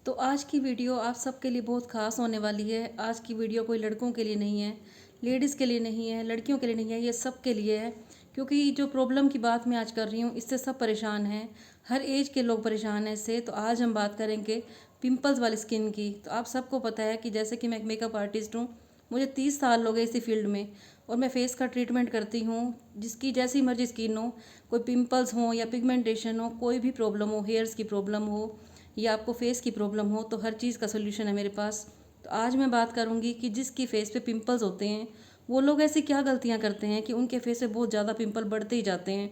तो आज की वीडियो आप सबके लिए बहुत ख़ास होने वाली है। आज की वीडियो कोई लड़कों के लिए नहीं है, लेडीज़ के लिए नहीं है, लड़कियों के लिए नहीं है, ये सब के लिए है। क्योंकि जो प्रॉब्लम की बात मैं आज कर रही हूँ इससे सब परेशान हैं, हर एज के लोग परेशान हैं इससे। तो आज हम बात करेंगे पिंपल्स वाली स्किन की। तो आप सबको पता है कि जैसे कि मैं एक मेकअप आर्टिस्ट हूँ, मुझे 30 साल हो गए इसी फील्ड में और मैं फेस का ट्रीटमेंट करती हूँ। जिसकी जैसी मर्जी स्किन हो, कोई पिंपल्स हो या पिगमेंटेशन हो, कोई भी प्रॉब्लम हो, हेयर्स की प्रॉब्लम हो या आपको फेस की प्रॉब्लम हो, तो हर चीज़ का सोल्यूशन है मेरे पास। तो आज मैं बात करूंगी कि जिसकी फेस पे पिंपल्स होते हैं वो लोग ऐसी क्या गलतियां करते हैं कि उनके फेस पे बहुत ज़्यादा पिंपल बढ़ते ही जाते हैं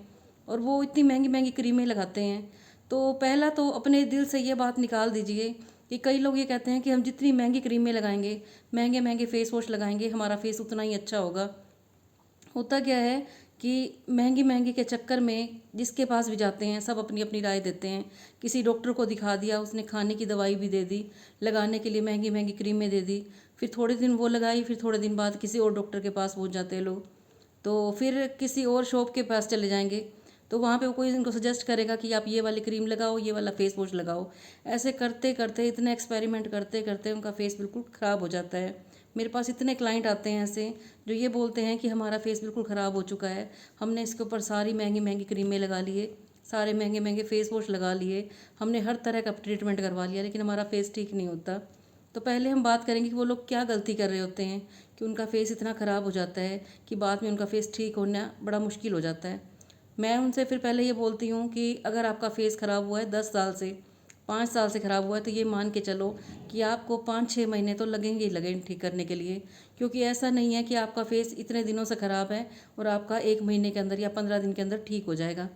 और वो इतनी महंगी महंगी क्रीमें लगाते हैं। तो पहला तो अपने दिल से ये बात निकाल दीजिए कि कई लोग ये कहते हैं कि हम जितनी महंगी क्रीमें लगाएंगे, महंगे महंगे फेस वॉश लगाएंगे, हमारा फेस उतना ही अच्छा होगा। होता क्या है कि महंगी महंगी के चक्कर में जिसके पास भी जाते हैं सब अपनी अपनी राय देते हैं। किसी डॉक्टर को दिखा दिया, उसने खाने की दवाई भी दे दी, लगाने के लिए महंगी महंगी क्रीमें दे दी, फिर थोड़े दिन वो लगाई, फिर थोड़े दिन बाद किसी और डॉक्टर के पास पहुंच जाते हैं लोग। तो फिर किसी और शॉप के पास चले जाएंगे, तो वहाँ पे कोई इनको सजेस्ट करेगा कि आप ये वाली क्रीम लगाओ, ये वाला फेस वॉश लगाओ। ऐसे करते करते, इतने एक्सपेरिमेंट करते करते उनका फेस बिल्कुल ख़राब हो जाता है। मेरे पास इतने क्लाइंट आते हैं ऐसे जो ये बोलते हैं कि हमारा फेस बिल्कुल ख़राब हो चुका है, हमने इसके ऊपर सारी महंगी महंगी क्रीमें लगा लिए, सारे महंगे महंगे फेस वॉश लगा लिए, हमने हर तरह का ट्रीटमेंट करवा लिया, लेकिन हमारा फेस ठीक नहीं होता। तो पहले हम बात करेंगे कि वो लोग क्या गलती कर रहे होते हैं कि उनका फेस इतना ख़राब हो जाता है कि बाद में उनका फेस ठीक होना बड़ा मुश्किल हो जाता है। मैं उनसे फिर पहले ये बोलती हूँ कि अगर आपका फेस ख़राब हुआ है 10 साल से, 5 साल से ख़राब हुआ है, तो ये मान के चलो कि आपको 5-6 महीने तो लगेंगे ही लगेंगे ठीक करने के लिए। क्योंकि ऐसा नहीं है कि आपका फेस इतने दिनों से ख़राब है और आपका 1 महीने के अंदर या 15 दिन के अंदर ठीक हो जाएगा।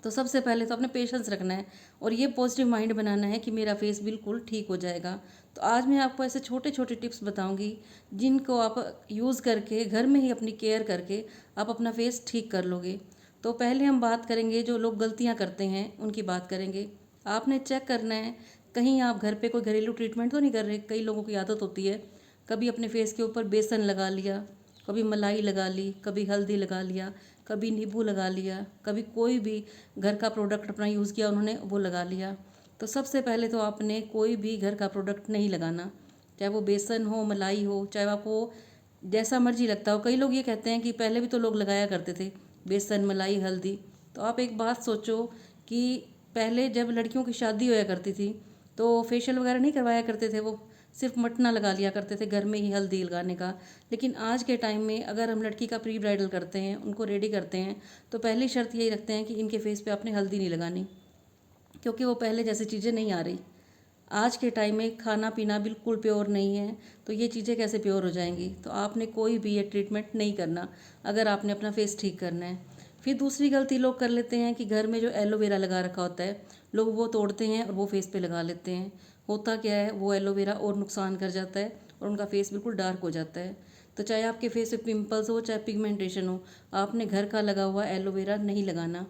तो सबसे पहले तो अपने पेशेंस रखना है और ये पॉजिटिव माइंड बनाना है कि मेरा फेस बिल्कुल ठीक हो जाएगा। तो आज मैं आपको ऐसे छोटे छोटे टिप्स बताऊंगी जिनको आप यूज़ करके घर में ही अपनी केयर करके आप अपना फेस ठीक कर लोगे। तो पहले हम बात करेंगे जो लोग गलतियां करते हैं उनकी बात करेंगे। आपने चेक करना है कहीं आप घर पे कोई घरेलू ट्रीटमेंट तो नहीं कर रहे। कई लोगों की आदत होती है, कभी अपने फेस के ऊपर बेसन लगा लिया, कभी मलाई लगा ली, कभी हल्दी लगा लिया, कभी नींबू लगा लिया, कभी कोई भी घर का प्रोडक्ट अपना यूज़ किया उन्होंने वो लगा लिया। तो सबसे पहले तो आपने कोई भी घर का प्रोडक्ट नहीं लगाना, चाहे वो बेसन हो, मलाई हो, चाहे आपको जैसा मर्जी लगता हो। कई लोग ये कहते हैं कि पहले भी तो लोग लगाया करते थे बेसन, मलाई, हल्दी। तो आप एक बात सोचो कि पहले जब लड़कियों की शादी होया करती थी तो फेशियल वगैरह नहीं करवाया करते थे, वो सिर्फ मटना लगा लिया करते थे घर में ही हल्दी लगाने का। लेकिन आज के टाइम में अगर हम लड़की का प्री ब्राइडल करते हैं, उनको रेडी करते हैं, तो पहली शर्त यही रखते हैं कि इनके फेस पे आपने हल्दी नहीं लगानी, क्योंकि वो पहले जैसी चीज़ें नहीं आ रही। आज के टाइम में खाना पीना बिल्कुल प्योर नहीं है, तो ये चीज़ें कैसे प्योर हो जाएंगी। तो आपने कोई भी ये ट्रीटमेंट नहीं करना अगर आपने अपना फेस ठीक करना है। फिर दूसरी गलती लोग कर लेते हैं कि घर में जो एलोवेरा लगा रखा होता है, लोग वो तोड़ते हैं और वो फेस पे लगा लेते हैं। होता क्या है, वो एलोवेरा और नुकसान कर जाता है और उनका फेस बिल्कुल डार्क हो जाता है। तो चाहे आपके फेस पे पिंपल्स हो, चाहे पिगमेंटेशन हो, आपने घर का लगा हुआ एलोवेरा नहीं लगाना।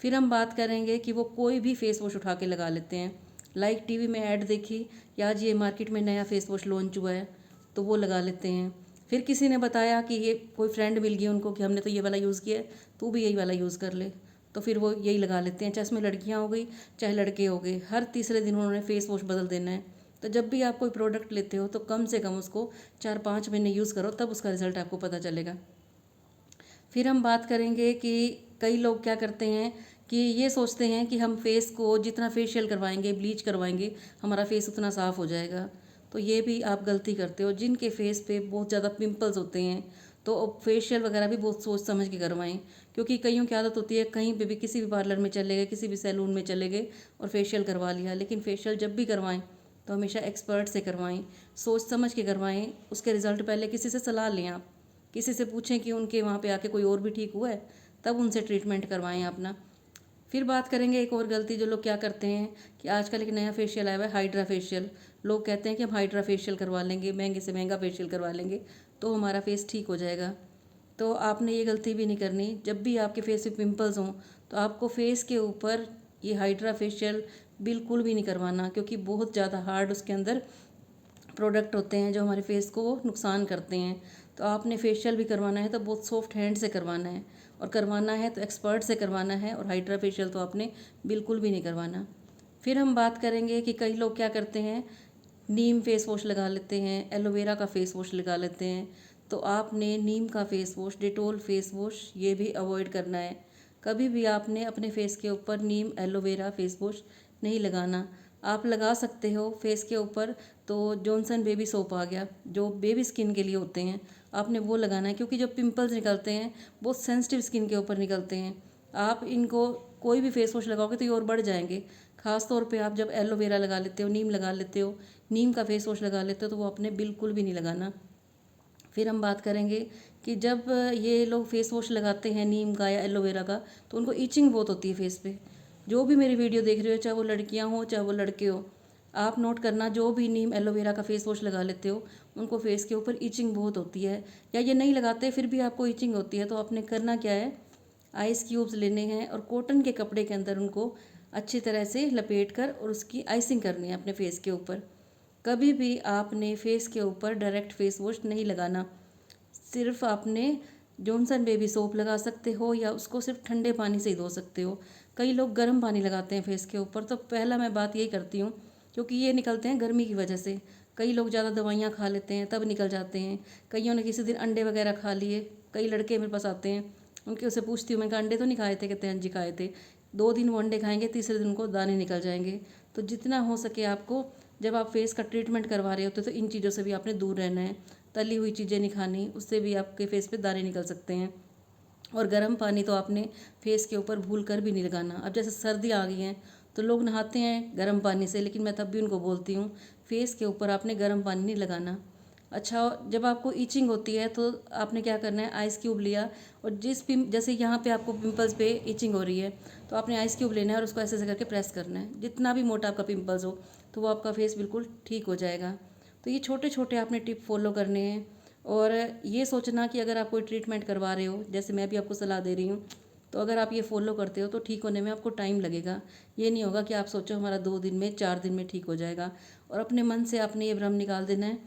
फिर हम बात करेंगे कि वो कोई भी फेस वॉश उठा के लगा लेते हैं। लाइक टीवी में ऐड देखी कि आज ये मार्केट में नया फेस वॉश लॉन्च हुआ है, तो वो लगा लेते हैं। फिर किसी ने बताया कि ये कोई फ्रेंड मिल गई उनको कि हमने तो ये वाला यूज़ किया है, तू भी यही वाला यूज़ कर ले, तो फिर वो यही लगा लेते हैं। चाहे उसमें लड़कियाँ हो गई, चाहे लड़के हो गए, हर तीसरे दिन उन्होंने फेस वॉश बदल देना है। तो जब भी आप कोई प्रोडक्ट लेते हो तो कम से कम उसको 4-5 महीने यूज़ करो, तब उसका रिजल्ट आपको पता चलेगा। फिर हम बात करेंगे कि कई लोग क्या करते हैं कि ये सोचते हैं कि हम फेस को जितना फेशियल करवाएंगे, ब्लीच करवाएंगे, हमारा फेस उतना साफ़ हो जाएगा। तो ये भी आप गलती करते हो। जिनके फेस पे बहुत ज़्यादा पिंपल्स होते हैं तो फेशियल वगैरह भी बहुत सोच समझ के करवाएं। क्योंकि कईयों की आदत होती है कहीं पे भी किसी भी पार्लर में चले गए, किसी भी सैलून में चले गए और फेशियल करवा लिया। लेकिन फेशियल जब भी करवाएं तो हमेशा एक्सपर्ट से करवाएं, सोच समझ के करवाएं। उसके रिज़ल्ट पहले किसी से सलाह लें आप, किसी से पूछें कि उनके वहाँ पे आके कोई और भी ठीक हुआ है, तब उनसे ट्रीटमेंट करवाएं अपना। फिर बात करेंगे एक और गलती जो लोग क्या करते हैं कि आजकल एक नया फेशियल आया हुआ है, हाइड्रा फेशियल। लोग कहते हैं कि हम हाइड्रा फेशियल करवा लेंगे, महंगे से महंगा फेशियल करवा लेंगे तो हमारा फेस ठीक हो जाएगा। तो आपने ये गलती भी नहीं करनी। जब भी आपके फेस पे पिंपल्स हों तो आपको फेस के ऊपर ये हाइड्रा फेशियल बिल्कुल भी नहीं करवाना, क्योंकि बहुत ज़्यादा हार्ड उसके अंदर प्रोडक्ट होते हैं जो हमारे फेस को वो नुकसान करते हैं। तो आपने फेशियल भी करवाना है तो बहुत सॉफ्ट हैंड से करवाना है, और करवाना है तो एक्सपर्ट से करवाना है, और हाइड्रा फेशियल तो आपने बिल्कुल भी नहीं करवाना। फिर हम बात करेंगे कि कई लोग क्या करते हैं, नीम फेस वॉश लगा लेते हैं, एलोवेरा का फेस वॉश लगा लेते हैं। तो आपने नीम का face wash, Dettol face wash ये भी अवॉइड करना है। कभी भी आपने अपने फेस के ऊपर नीम एलोवेरा फेस वॉश नहीं लगाना। आप लगा सकते हो फेस के ऊपर तो जॉनसन बेबी सोप आ गया, जो बेबी स्किन के लिए होते हैं, आपने वो लगाना है, क्योंकि जो पिंपल्स निकलते हैं बहुत सेंसिटिव स्किन के ऊपर निकलते हैं। आप इनको कोई भी फेस वॉश लगाओगे तो ये और बढ़ जाएंगे। ख़ास तौर पे आप जब एलोवेरा लगा लेते हो, नीम लगा लेते हो, नीम का फेस वॉश लगा लेते हो, तो वो आपने बिल्कुल भी नहीं लगाना। फिर हम बात करेंगे कि जब ये लोग फेस वॉश लगाते हैं नीम का या एलोवेरा का, तो उनको ईचिंग बहुत होती है फेस पे। जो भी मेरी वीडियो देख रहे हो, चाहे वो लड़कियां हो चाहे वो लड़के हो, आप नोट करना, जो भी नीम एलोवेरा का फेस वॉश लगा लेते हो उनको फेस के ऊपर ईचिंग बहुत होती है। या ये नहीं लगाते फिर भी आपको ईचिंग होती है, तो आपने करना क्या है, आइस क्यूब्स लेने हैं और कॉटन के कपड़े के अंदर उनको अच्छी तरह से लपेट कर और उसकी आइसिंग करनी है अपने फेस के ऊपर। कभी भी आपने फेस के ऊपर डायरेक्ट फेस वॉश नहीं लगाना। सिर्फ आपने जॉनसन बेबी सोप लगा सकते हो या उसको सिर्फ ठंडे पानी से ही धो सकते हो। कई लोग गर्म पानी लगाते हैं फेस के ऊपर, तो पहला मैं बात यही करती हूँ, क्योंकि ये निकलते हैं गर्मी की वजह से। कई लोग ज़्यादा दवाइयाँ खा लेते हैं तब निकल जाते हैं। कईयों ने किसी दिन अंडे वगैरह खा लिए। कई लड़के मेरे पास आते हैं, उनके उससे पूछती हूँ, मैं कहा अंडे तो नहीं खाए थे? कहते हैं जी खाए थे। 2 दिन वो अंडे खाएंगे, तीसरे दिन उनको दाने निकल जाएंगे। तो जितना हो सके आपको, जब आप फेस का ट्रीटमेंट करवा रहे होते तो इन चीज़ों से भी आपने दूर रहना है। तली हुई चीज़ें नहीं खानी, उससे भी आपके फेस पे दाने निकल सकते हैं। और गर्म पानी तो आपने फेस के ऊपर भूल कर भी नहीं लगाना। अब जैसे सर्दी आ गई हैं तो लोग नहाते हैं गर्म पानी से, लेकिन मैं तब भी उनको बोलती हूँ फेस के ऊपर आपने गर्म पानी नहीं लगाना। अच्छा, जब आपको ईचिंग होती है तो आपने क्या करना है, आइस क्यूब लिया और जैसे यहाँ पे आपको पिंपल्स पे ईचिंग हो रही है तो आपने आइस क्यूब लेना है और उसको ऐसे ऐसे करके प्रेस करना है। जितना भी मोटा आपका पिंपल्स हो तो वो आपका फेस बिल्कुल ठीक हो जाएगा। तो ये छोटे छोटे आपने टिप फॉलो करने हैं। और ये सोचना कि अगर आप कोई ट्रीटमेंट करवा रहे हो, जैसे मैं भी आपको सलाह दे रही हूँ, तो अगर आप ये फॉलो करते हो तो ठीक होने में आपको टाइम लगेगा। ये नहीं होगा कि आप सोचो हमारा 2 दिन में 4 दिन में ठीक हो जाएगा। और अपने मन से आपने ये भ्रम निकाल देना है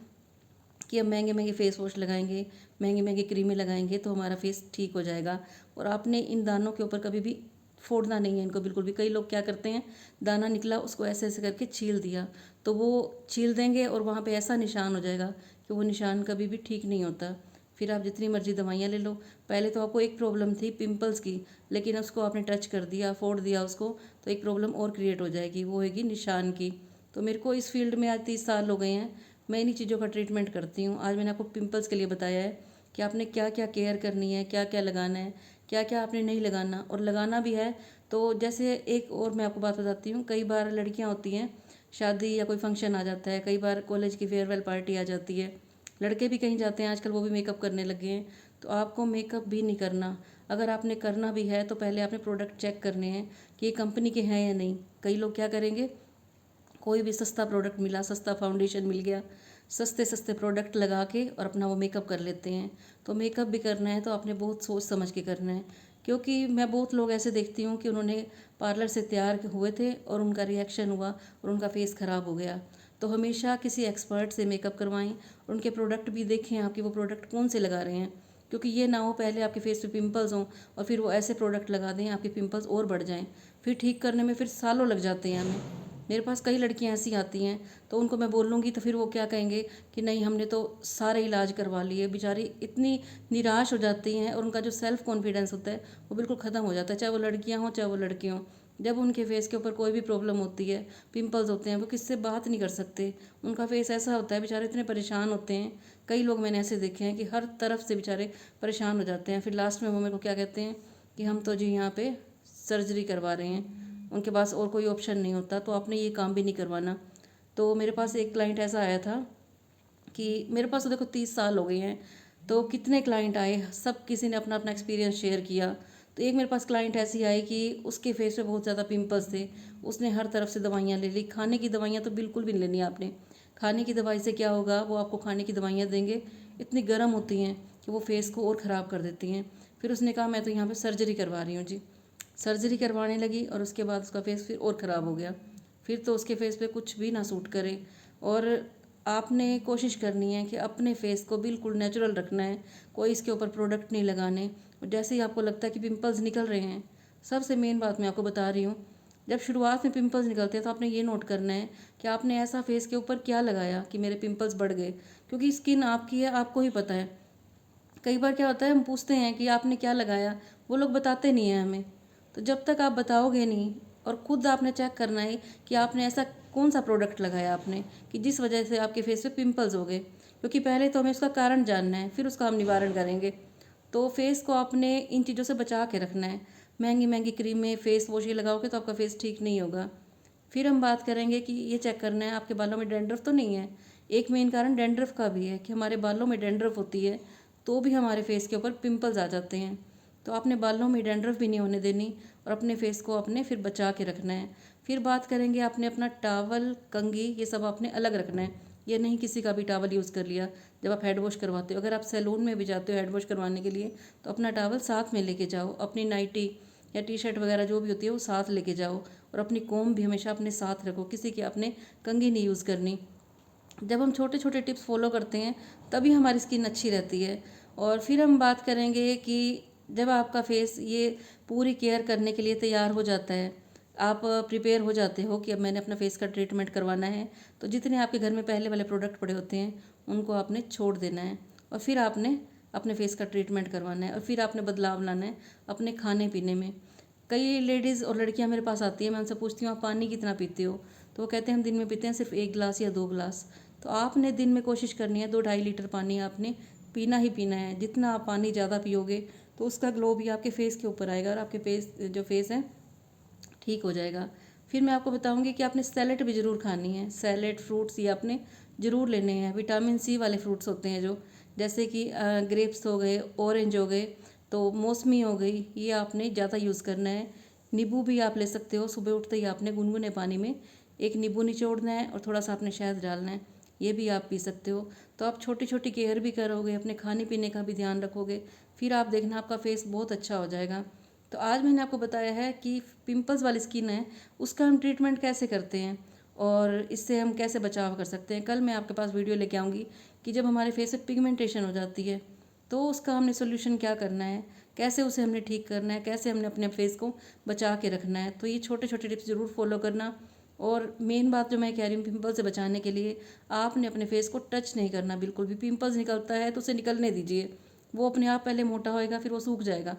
कि हम महंगे महंगे फेस वॉश लगाएंगे, महंगी महंगी क्रीमें लगाएंगे तो हमारा फेस ठीक हो जाएगा। और आपने इन दानों के ऊपर कभी भी फोड़ना नहीं है इनको बिल्कुल भी। कई लोग क्या करते हैं, दाना निकला उसको ऐसे ऐसे करके छील दिया, तो वो छील देंगे और वहाँ पे ऐसा निशान हो जाएगा कि वो निशान कभी भी ठीक नहीं होता। फिर आप जितनी मर्जी दवाइयाँ ले लो। पहले तो आपको एक प्रॉब्लम थी पिंपल्स की, लेकिन उसको आपने टच कर दिया, फोड़ दिया उसको, तो एक प्रॉब्लम और क्रिएट हो जाएगी, वो होगी निशान की। तो मेरे को इस फील्ड में आज 30 साल हो गए हैं, मैं इन्हीं चीज़ों का ट्रीटमेंट करती हूँ। आज मैंने आपको पिंपल्स के लिए बताया है कि आपने क्या क्या केयर करनी है, क्या क्या लगाना है, क्या क्या आपने नहीं लगाना। और लगाना भी है तो जैसे एक और मैं आपको बात बताती हूँ, कई बार लड़कियाँ होती हैं, शादी या कोई फंक्शन आ जाता है, कई बार कॉलेज की फेयरवेल पार्टी आ जाती है, लड़के भी कहीं जाते हैं आजकल, वो भी मेकअप करने लगे हैं। तो आपको मेकअप भी नहीं करना। अगर आपने करना भी है तो पहले आपने प्रोडक्ट चेक करने हैं कि ये कंपनी के हैं या नहीं। कई लोग क्या करेंगे, कोई भी सस्ता प्रोडक्ट मिला, सस्ता फाउंडेशन मिल गया, सस्ते सस्ते प्रोडक्ट लगा के और अपना वो मेकअप कर लेते हैं। तो मेकअप भी करना है तो आपने बहुत सोच समझ के करना है। क्योंकि मैं बहुत लोग ऐसे देखती हूँ कि उन्होंने पार्लर से तैयार हुए थे और उनका रिएक्शन हुआ और उनका फेस ख़राब हो गया। तो हमेशा किसी एक्सपर्ट से मेकअप करवाएं और उनके प्रोडक्ट भी देखें आपके वो प्रोडक्ट कौन से लगा रहे हैं। क्योंकि ये ना हो पहले आपके फेस पे पिंपल्स हों और फिर वो ऐसे प्रोडक्ट लगा दें आपके पिंपल्स और बढ़ जाएं, फिर ठीक करने में फिर सालों लग जाते हैं हमें। मेरे पास कई लड़कियां ऐसी आती हैं, तो उनको मैं बोलूँगी तो फिर वो क्या कहेंगे कि नहीं हमने तो सारे इलाज करवा लिए। बेचारी इतनी निराश हो जाती हैं और उनका जो सेल्फ कॉन्फिडेंस होता है वो बिल्कुल ख़त्म हो जाता है, चाहे वो लड़कियां हों चाहे वो लड़के हों। जब उनके फेस के ऊपर कोई भी प्रॉब्लम होती है, पिंपल्स होते हैं, वो किससे बात नहीं कर सकते। उनका फेस ऐसा होता है, बेचारे इतने परेशान होते हैं। कई लोग मैंने ऐसे देखे हैं कि हर तरफ से बेचारे परेशान हो जाते हैं। फिर लास्ट में वो मेरे को क्या कहते हैं कि हम तो जी यहाँ पे सर्जरी करवा रहे हैं, उनके पास और कोई ऑप्शन नहीं होता, तो आपने ये काम भी नहीं करवाना। तो मेरे पास एक क्लाइंट ऐसा आया था कि मेरे पास तो देखो 30 साल हो गए हैं, तो कितने क्लाइंट आए, सब किसी ने अपना अपना एक्सपीरियंस शेयर किया। तो एक मेरे पास क्लाइंट ऐसी आई कि उसके फेस पे बहुत ज़्यादा पिंपल्स थे। उसने हर तरफ से दवाइयाँ ले ली। खाने की दवाइयाँ तो बिल्कुल भी नहीं लेनी आपने। खाने की दवाई से क्या होगा, वो आपको खाने की दवाइयाँ देंगे, इतनी गर्म होती हैं कि वो फेस को और ख़राब कर देती हैं। फिर उसने कहा मैं तो यहाँ पर सर्जरी करवा रही हूँ जी। सर्जरी करवाने लगी और उसके बाद उसका फेस फिर और ख़राब हो गया। फिर तो उसके फेस पे कुछ भी ना सूट करे। और आपने कोशिश करनी है कि अपने फेस को बिल्कुल नेचुरल रखना है, कोई इसके ऊपर प्रोडक्ट नहीं लगाने। और जैसे ही आपको लगता है कि पिंपल्स निकल रहे हैं, सबसे मेन बात मैं आपको बता रही हूँ, जब शुरुआत में पिंपल्स निकलते हैं तो आपने ये नोट करना है कि आपने ऐसा फेस के ऊपर क्या लगाया कि मेरे पिंपल्स बढ़ गए, क्योंकि स्किन आपकी है, आपको ही पता है। कई बार क्या होता है, हम पूछते हैं कि आपने क्या लगाया, वो लोग बताते नहीं हैं हमें। तो जब तक आप बताओगे नहीं और खुद आपने चेक करना है कि आपने ऐसा कौन सा प्रोडक्ट लगाया आपने कि जिस वजह से आपके फेस पे पिंपल्स हो गए, क्योंकि पहले तो हमें उसका कारण जानना है, फिर उसका हम निवारण करेंगे। तो फेस को आपने इन चीज़ों से बचा के रखना है। महंगी महंगी क्रीमें, फेस वॉश ये लगाओगे तो आपका फेस ठीक नहीं होगा। फिर हम बात करेंगे कि ये चेक करना है आपके बालों में डैंड्रफ तो नहीं है। एक मेन कारण डैंड्रफ का भी है कि हमारे बालों में डैंड्रफ होती है तो भी हमारे फेस के ऊपर पिंपल्स आ जाते हैं। तो आपने बालों में डैंड्रफ भी नहीं होने देनी और अपने फेस को अपने फिर बचा के रखना है। फिर बात करेंगे आपने अपना टावल, कंघी, ये सब आपने अलग रखना है। ये नहीं किसी का भी टावल यूज़ कर लिया जब आप हेड वॉश करवाते हो। अगर आप सैलून में भी जाते हो हेड वॉश करवाने के लिए तो अपना टावल साथ में लेके जाओ। अपनी नाइटी या टी शर्ट वगैरह जो भी होती है वो साथ लेके जाओ। और अपनी कोम भी हमेशा अपने साथ रखो, किसी की आपने कंघी नहीं यूज़ करनी। जब हम छोटे छोटे टिप्स फॉलो करते हैं तभी हमारी स्किन अच्छी रहती है। और फिर हम बात करेंगे कि जब आपका फेस ये पूरी केयर करने के लिए तैयार हो जाता है, आप प्रिपेयर हो जाते हो कि अब मैंने अपना फेस का ट्रीटमेंट करवाना है, तो जितने आपके घर में पहले वाले प्रोडक्ट पड़े होते हैं उनको आपने छोड़ देना है और फिर आपने अपने फेस का ट्रीटमेंट करवाना है और फिर आपने बदलाव लाना है अपने खाने पीने में। कई लेडीज़ और लड़कियां मेरे पास आती हैं, मैं उनसे पूछती हूँ आप पानी कितना पीते हो, तो वो कहते हैं हम दिन में पीते हैं सिर्फ 1 गिलास या 2 गिलास। तो आपने दिन में कोशिश करनी है 2-2.5 लीटर पानी आपने पीना ही पीना है। जितना आप पानी ज़्यादा पियोगे तो उसका ग्लो भी आपके फेस के ऊपर आएगा और आपके फेस है ठीक हो जाएगा। फिर मैं आपको बताऊंगी कि आपने सैलेड भी ज़रूर खानी है। सैलेड, फ्रूट्स ये आपने ज़रूर लेने हैं। विटामिन सी वाले फ्रूट्स होते हैं जो, जैसे कि ग्रेप्स हो गए, ऑरेंज हो गए, तो मौसमी हो गई, ये आपने ज़्यादा यूज़ करना है। नींबू भी आप ले सकते हो। सुबह उठते ही आपने गुनगुने पानी में एक नींबू निचोड़ना है और थोड़ा सा आपने शहद डालना है, ये भी आप पी सकते हो। तो आप छोटी छोटी केयर भी करोगे, अपने खाने पीने का भी ध्यान रखोगे, फिर आप देखना आपका फेस बहुत अच्छा हो जाएगा। तो आज मैंने आपको बताया है कि पिंपल्स वाली स्किन है उसका हम ट्रीटमेंट कैसे करते हैं और इससे हम कैसे बचाव कर सकते हैं। कल मैं आपके पास वीडियो लेके आऊँगी कि जब हमारे फेस पे पिगमेंटेशन हो जाती है तो उसका हमने सोल्यूशन क्या करना है, कैसे उसे हमने ठीक करना है, कैसे हमने अपने फेस को बचा के रखना है। तो ये छोटे छोटे टिप्स ज़रूर फॉलो करना। और मेन बात जो मैं कह रही हूँ, पिंपल से बचाने के लिए आपने अपने फेस को टच नहीं करना बिल्कुल भी। पिंपल्स निकलता है तो उसे निकलने दीजिए, वो अपने आप पहले मोटा होएगा फिर वो सूख जाएगा।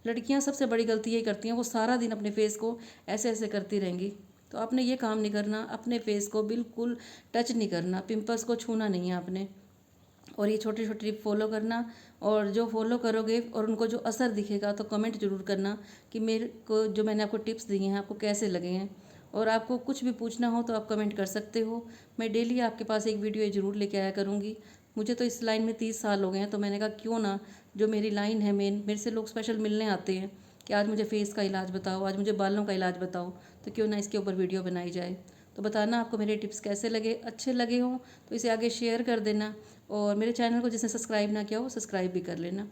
लड़कियां सबसे बड़ी गलती यही करती हैं, वो सारा दिन अपने फेस को ऐसे ऐसे करती रहेंगी। तो आपने ये काम नहीं करना, अपने फेस को बिल्कुल टच नहीं करना, पिंपल्स को छूना नहीं है आपने। और ये छोटी छोटी टिप फॉलो करना, और जो फॉलो करोगे और उनको जो असर दिखेगा तो कमेंट जरूर करना कि मेरे को जो मैंने आपको टिप्स दिए हैं आपको कैसे लगे हैं। और आपको कुछ भी पूछना हो तो आप कमेंट कर सकते हो। मैं डेली आपके पास एक वीडियो ज़रूर लेके आया करूँगी। मुझे तो इस लाइन में 30 साल हो गए हैं, तो मैंने कहा क्यों ना, जो मेरी लाइन है मेन, मेरे से लोग स्पेशल मिलने आते हैं कि आज मुझे फेस का इलाज बताओ, आज मुझे बालों का इलाज बताओ, तो क्यों ना इसके ऊपर वीडियो बनाई जाए। तो बताना आपको मेरे टिप्स कैसे लगे, अच्छे लगे हों तो इसे आगे शेयर कर देना। और मेरे चैनल को जिसने सब्सक्राइब ना किया हो सब्सक्राइब भी कर लेना।